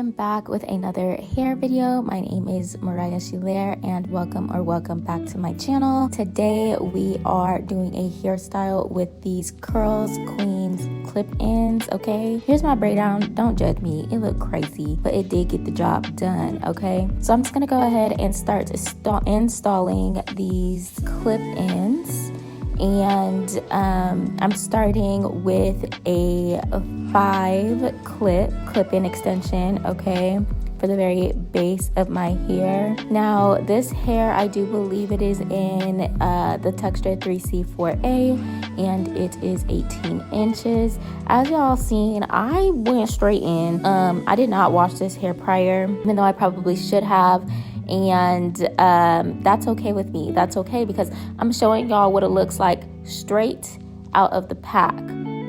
welcome back with another hair video. My name is Mariah Shilaire and welcome back to my channel. Today we are doing a hairstyle with these CurlsQueen clip-ins, okay? Here's my breakdown. Don't judge me, it looked crazy, but it did get the job done, okay? So I'm just gonna go ahead and start installing these clip-ins. And I'm starting with a 5 clip-in extension, okay, for the very base of my hair. Now this hair, I do believe it is in the texture 3C4A, and it is 18 inches. As y'all seen, I went straight in. I did not wash this hair prior, even though I probably should have. And that's okay with me. That's okay, because I'm showing y'all what it looks like straight out of the pack,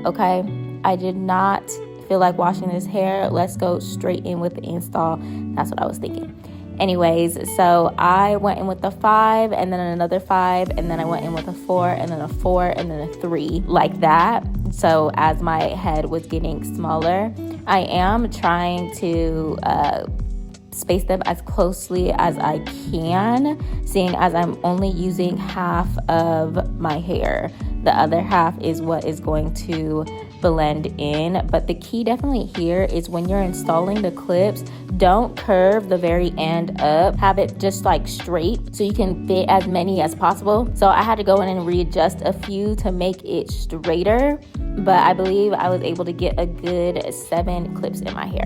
okay? I did not feel like washing this hair. Let's go straight in with the install. That's what I was thinking. Anyways, so I went in with the 5 and then another 5, and then I went in with a 4 and then a 4 and then a 3, like that. So as my head was getting smaller, I am trying to space them as closely as I can, seeing as I'm only using half of my hair. The other half is what is going to blend in. But the key definitely here is when you're installing the clips, don't curve the very end up. Have it just like straight so you can fit as many as possible. So I had to go in and readjust a few to make it straighter, but I believe I was able to get a good 7 clips in my hair.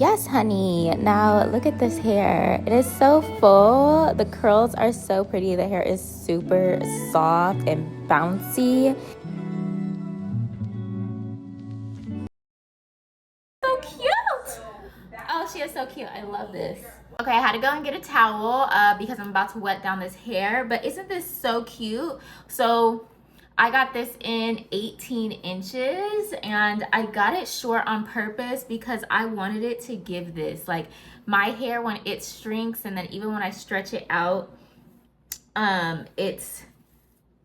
Yes, honey. Now look at this hair. It is so full. The curls are so pretty. The hair is super soft and bouncy. So cute. Oh, she is so cute. I love this. Okay, I had to go and get a towel because I'm about to wet down this hair. But isn't this so cute? So I got this in 18 inches and I got it short on purpose because I wanted it to give this, like, my hair when it shrinks and then even when I stretch it out, it's,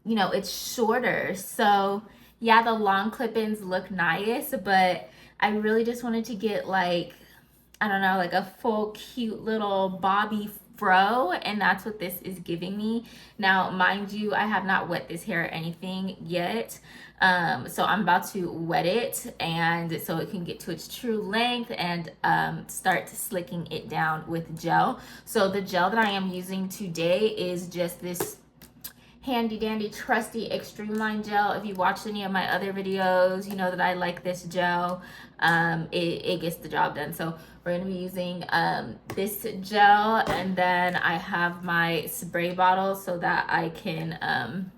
you know, it's shorter. So yeah, the long clip-ins look nice, but I really just wanted to get, like, I don't know, like a full cute little bobby fro, and that's what this is giving me. Now mind you, I have not wet this hair or anything yet, so I'm about to wet it and so it can get to its true length and start slicking it down with gel. So the gel that I am using today is just this handy dandy trusty extreme line gel. If you watched any of my other videos, you know that I like this gel. It gets the job done. So we're gonna be using this gel, and then I have my spray bottle so that I can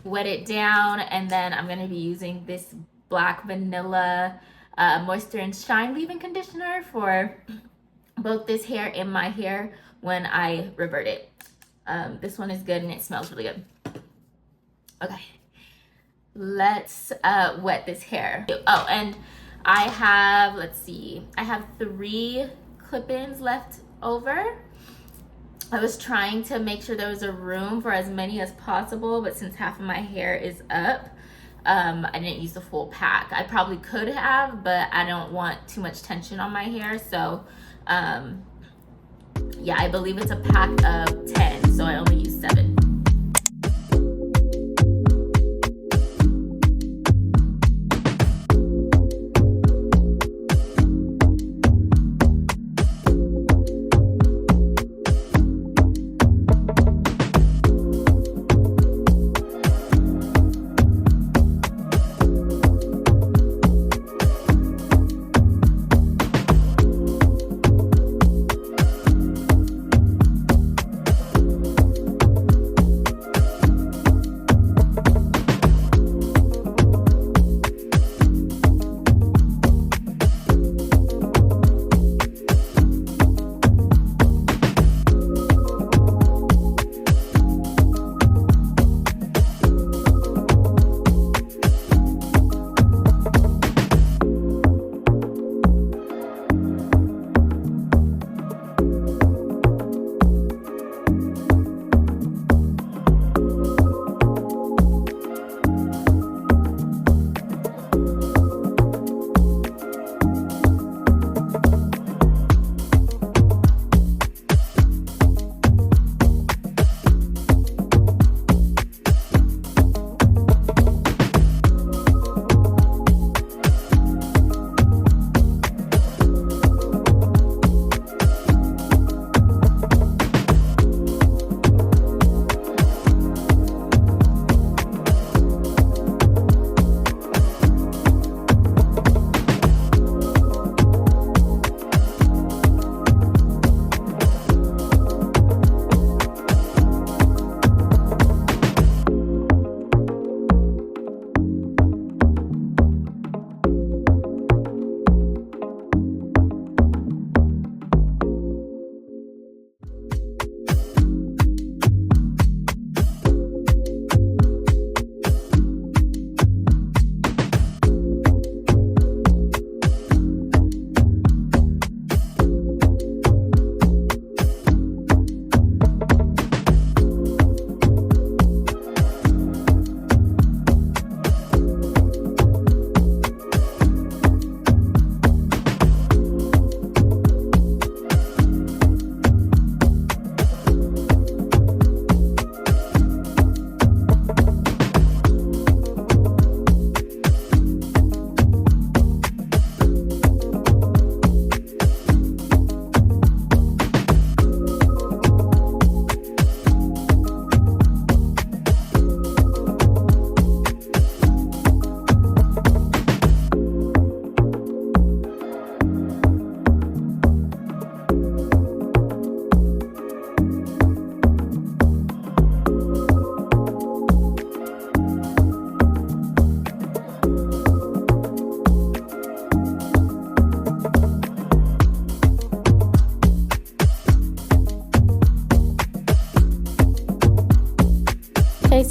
wet it down, and then I'm gonna be using this black vanilla moisture and shine leave-in conditioner for both this hair and my hair when I revert it. This one is good and it smells really good. Okay, let's wet this hair. Oh, and I have, let's see, I have 3 clip-ins left over. I was trying to make sure there was a room for as many as possible, but since half of my hair is up, I didn't use the full pack. I probably could have, but I don't want too much tension on my hair. So yeah, I believe it's a pack of 10, so I only used 7.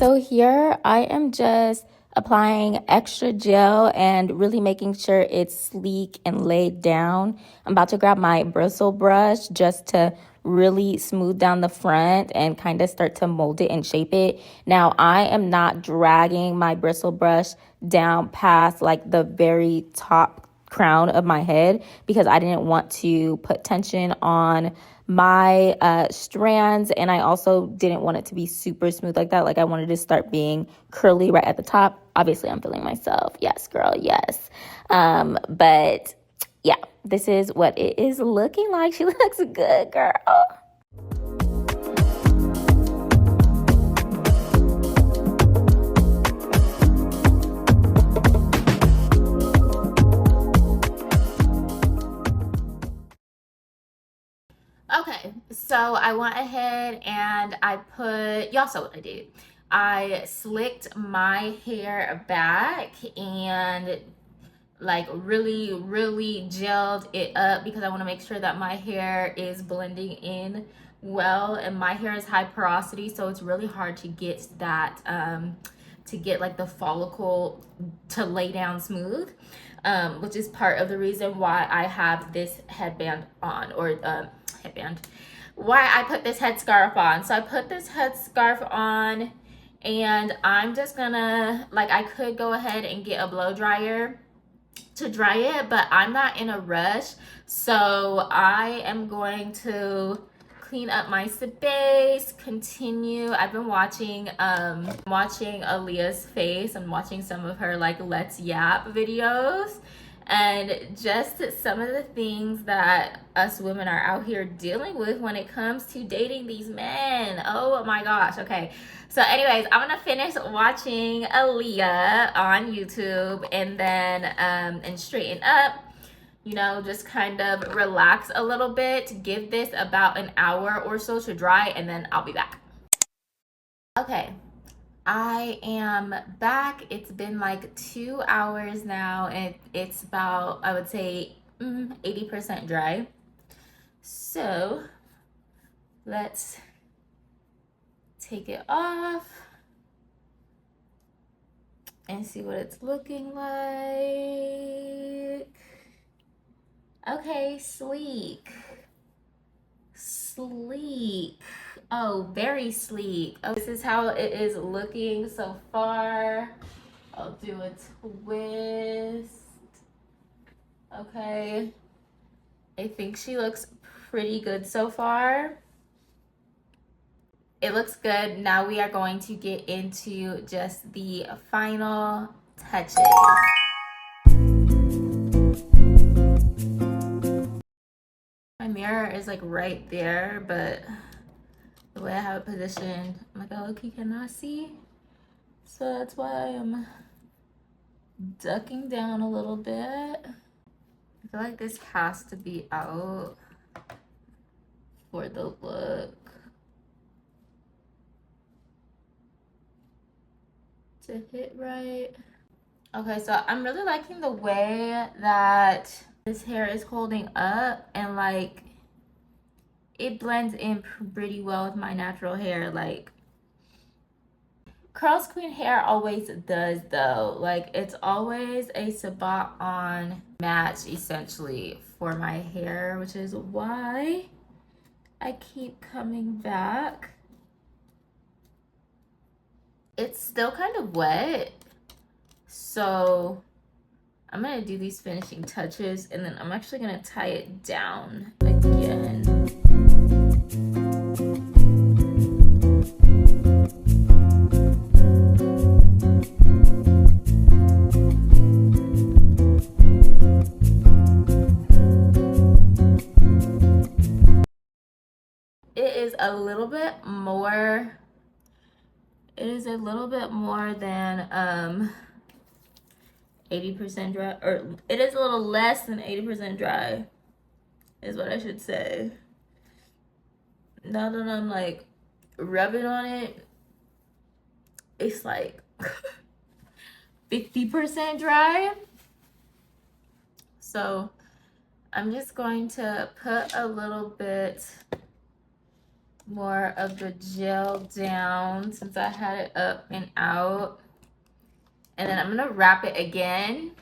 So here I am just applying extra gel and really making sure it's sleek and laid down. I'm about to grab my bristle brush just to really smooth down the front and kind of start to mold it and shape it. Now I am not dragging my bristle brush down past like the very top crown of my head because I didn't want to put tension on my strands, and I also didn't want it to be super smooth like that. Like I wanted to start being curly right at the top. Obviously I'm feeling myself. Yes, girl, yes. But yeah, this is what it is looking like. She looks good, girl. Okay, so I went ahead and I put, y'all saw what I did. I slicked my hair back and like really gelled it up because I want to make sure that my hair is blending in well, and my hair is high porosity, so it's really hard to get that to get like the follicle to lay down smooth, which is part of the reason why I have this headband on, or headband, why I put this headscarf on. So I put this headscarf on and I'm just gonna, like, I could go ahead and get a blow dryer to dry it, but I'm not in a rush, so I am going to clean up my space, continue. I've been watching Aaliyah's face. I'm watching some of her like Let's Yap videos, and just some of the things that us women are out here dealing with when it comes to dating these men. Oh my gosh. Okay, so anyways, I'm gonna finish watching Aaliyah on YouTube and then and straighten up, you know, just kind of relax a little bit, give this about an hour or so to dry, and then I'll be back. Okay, I am back. It's been like 2 hours now, and it's about, I would say, 80% dry. So let's take it off and see what it's looking like. Okay, sleek. Oh, very sleek. Oh, this is how it is looking so far. I'll do a twist. Okay, I think she looks pretty good so far. It looks good. Now we are going to get into just the final touches. My mirror is like right there, but the way I have it positioned, I'm like, oh, look, you cannot see. So that's why I'm ducking down a little bit. I feel like this has to be out for the look to hit right. Okay, so I'm really liking the way that this hair is holding up, and like it blends in pretty well with my natural hair. Like CurlsQueen hair always does though. Like it's always a spot on match essentially for my hair, which is why I keep coming back. It's still kind of wet, so I'm gonna do these finishing touches and then I'm actually gonna tie it down again. It is a little bit more, it is a little bit more than 80% dry, or it is a little less than 80% dry is what I should say. Now that I'm like rubbing on it, it's like 50% dry. So I'm just going to put a little bit more of the gel down since I had it up and out. And then I'm gonna wrap it again.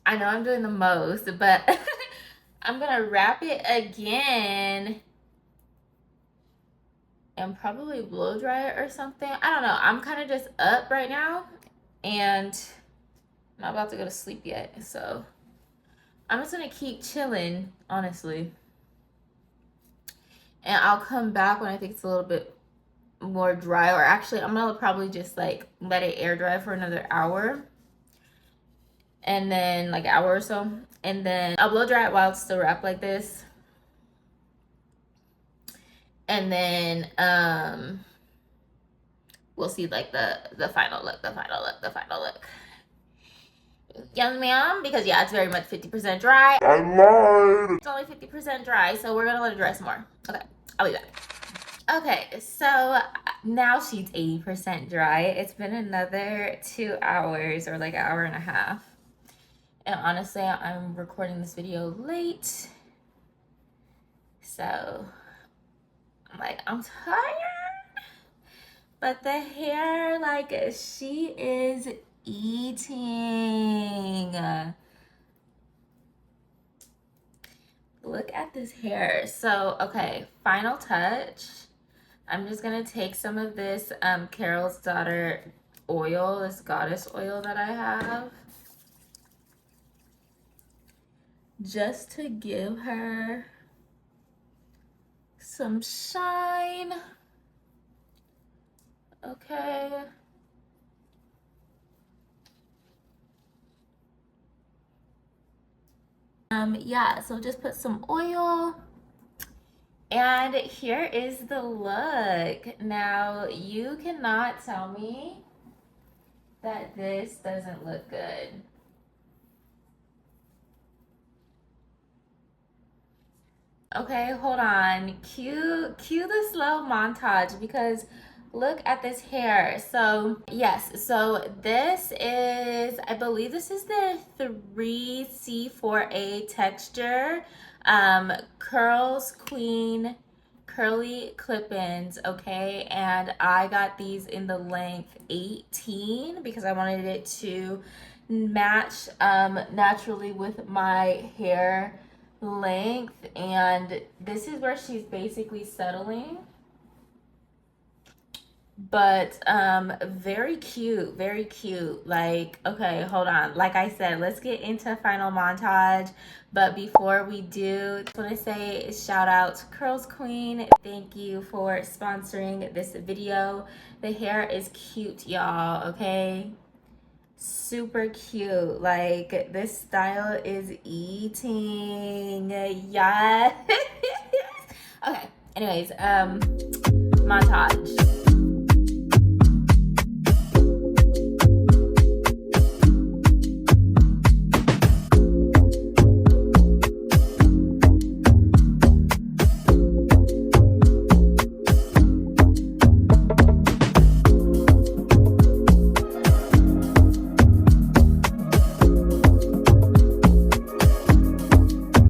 I know I'm doing the most, but I'm gonna wrap it again and probably blow dry it or something. I don't know. I'm kind of just up right now and I'm not about to go to sleep yet. So I'm just gonna keep chilling, honestly. And I'll come back when I think it's a little bit more dry, or actually I'm gonna probably just like let it air dry for another hour. And then like an hour or so. And then I'll blow dry it while it's still wrapped like this. And then we'll see like the final look. Yes, ma'am, because yeah, it's very much 50% dry. I lied. It's only 50% dry, so we're gonna let it dry some more. Okay, I'll be back. Okay, so now she's 80% dry. It's been another 2 hours or like an hour and a half. And honestly, I'm recording this video late. So I'm like, I'm tired. But the hair, like, she is eating. Look at this hair. So, okay, final touch. I'm just gonna take some of this Carol's Daughter oil, this goddess oil that I have, just to give her some shine. Okay. Yeah, so just put some oil. And here is the look. Now, you cannot tell me that this doesn't look good. Okay, hold on. Cue the slow montage because look at this hair. So yes, so this is, I believe this is the 3C4A texture, CurlsQueen curly clip-ins, okay? And I got these in the length 18 because I wanted it to match naturally with my hair length. And this is where she's basically settling, but very cute, very cute. Like, okay, hold on, like I said, let's get into final montage. But before we do, I just want to say shout out to CurlsQueen. Thank you for sponsoring this video. The hair is cute, y'all, okay? Super cute. Like, this style is eating. Yes. Okay, anyways, montage.